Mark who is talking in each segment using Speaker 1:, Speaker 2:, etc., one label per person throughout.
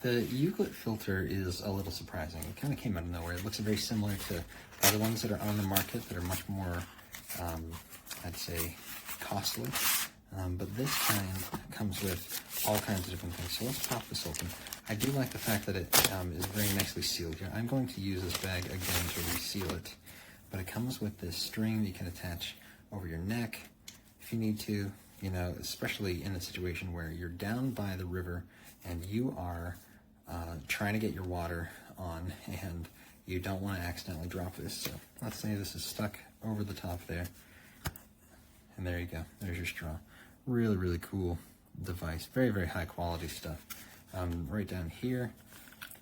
Speaker 1: The Yuclet filter is a little surprising. It kind of came out of nowhere. It looks very similar to other ones that are on the market that are much more, I'd say, costly. But this kind comes with all kinds of different things. So let's pop this open. I do like the fact that it is very nicely sealed here. I'm going to use this bag again to reseal it. But it comes with this string that you can attach over your neck if you need to, you know, especially in a situation where you're down by the river and you are trying to get your water on and you don't want to accidentally drop this. So let's say this is stuck over the top there. And there you go. There's your straw. Really, really cool device. Very, very high quality stuff. Right down here,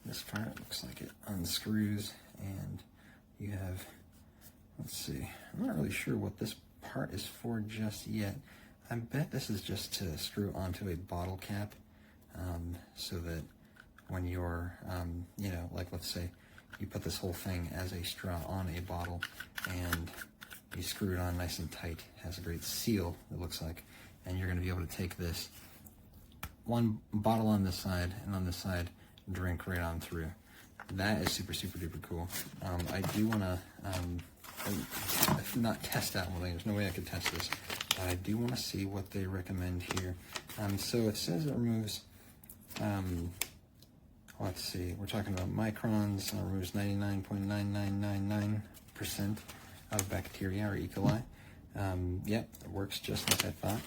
Speaker 1: this part looks like it unscrews and you have, let's see, I'm not really sure what this part is for just yet. I bet this is just to screw onto a bottle cap so that when you're, you know, like let's say you put this whole thing as a straw on a bottle and you screw it on nice and tight. It has a great seal, it looks like, and you're going to be able to take this one bottle on this side and on this side drink right on through. That is super, super duper cool. I do want to not test that one thing. There's no way I could test this. But I do want to see what they recommend here. So it says it removes, let's see, we're talking about microns. It removes 99.9999% of bacteria or E. coli. Yep, it works just like I thought.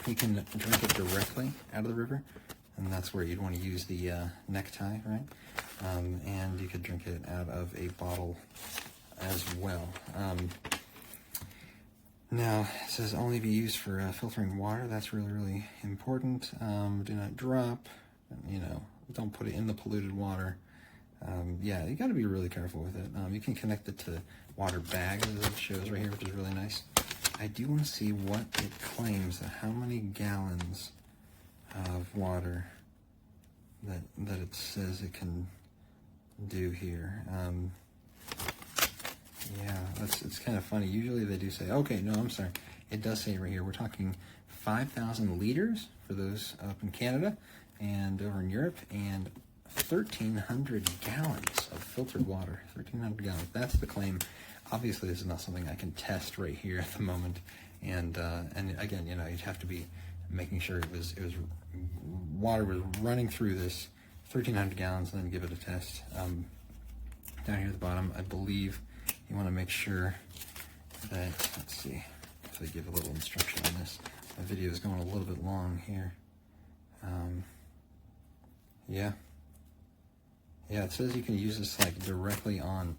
Speaker 1: You can drink it directly out of the river, and that's where you'd want to use the necktie, right? And you could drink it out of a bottle as well. Now, it says only be used for filtering water. That's really, really important. Do not drop, you know, don't put it in the polluted water. Yeah, you got to be really careful with it. You can connect it to water bags, as it shows right here, which is really nice. I do want to see what it claims, how many gallons of water that it says it can do here. Yeah, it's kind of funny. Usually they do say, okay, no, I'm sorry. It does say right here, we're talking 5,000 liters for those up in Canada and over in Europe, and 1,300 gallons of filtered water. 1,300 gallons. That's the claim. Obviously, this is not something I can test right here at the moment. And again, you know, you'd have to be making sure it was water was running through this 1,300 gallons, and then give it a test. Down here at the bottom, I believe you want to make sure that, let's see if they give a little instruction on this. My video is going a little bit long here. Yeah, it says you can use this like directly on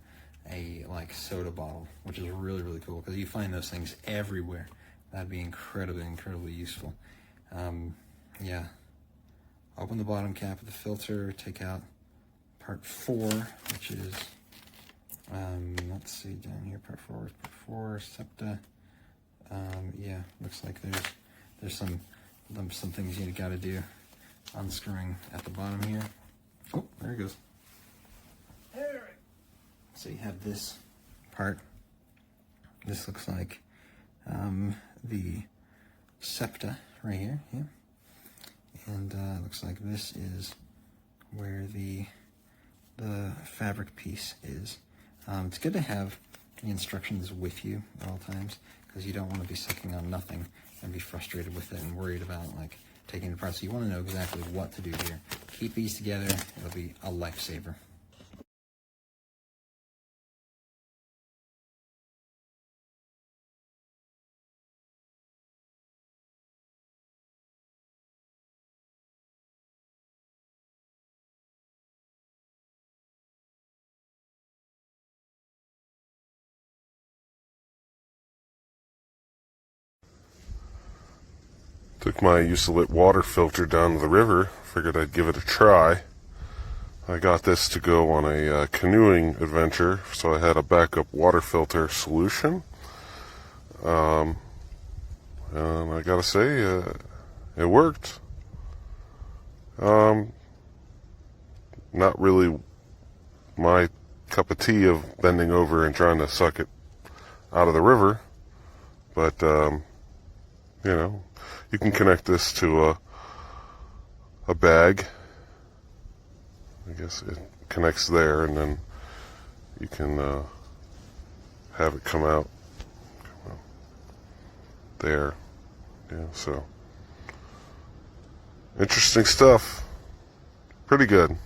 Speaker 1: a like soda bottle, which is really, really cool because you find those things everywhere. That'd be incredibly, incredibly useful. Yeah, open the bottom cap of the filter, take out part 4, which is, let's see down here, part 4, septa. Yeah, looks like there's some things you got to do. Unscrewing at the bottom here. Oh, there it goes. So you have this part. This looks like the septa right here, yeah. And it looks like this is where the fabric piece is. It's good to have the instructions with you at all times because you don't want to be sucking on nothing and be frustrated with it and worried about like taking it apart. So you want to know exactly what to do here. Keep these together. It'll be a lifesaver.
Speaker 2: Took my Yuclet water filter down to the river. Figured I'd give it a try. I got this to go on a canoeing adventure, so I had a backup water filter solution. And I gotta say, it worked. Not really my cup of tea of bending over and trying to suck it out of the river, but you know, you can connect this to a bag I guess it connects there, and then you can have it come out there. Yeah, so interesting stuff. Pretty good.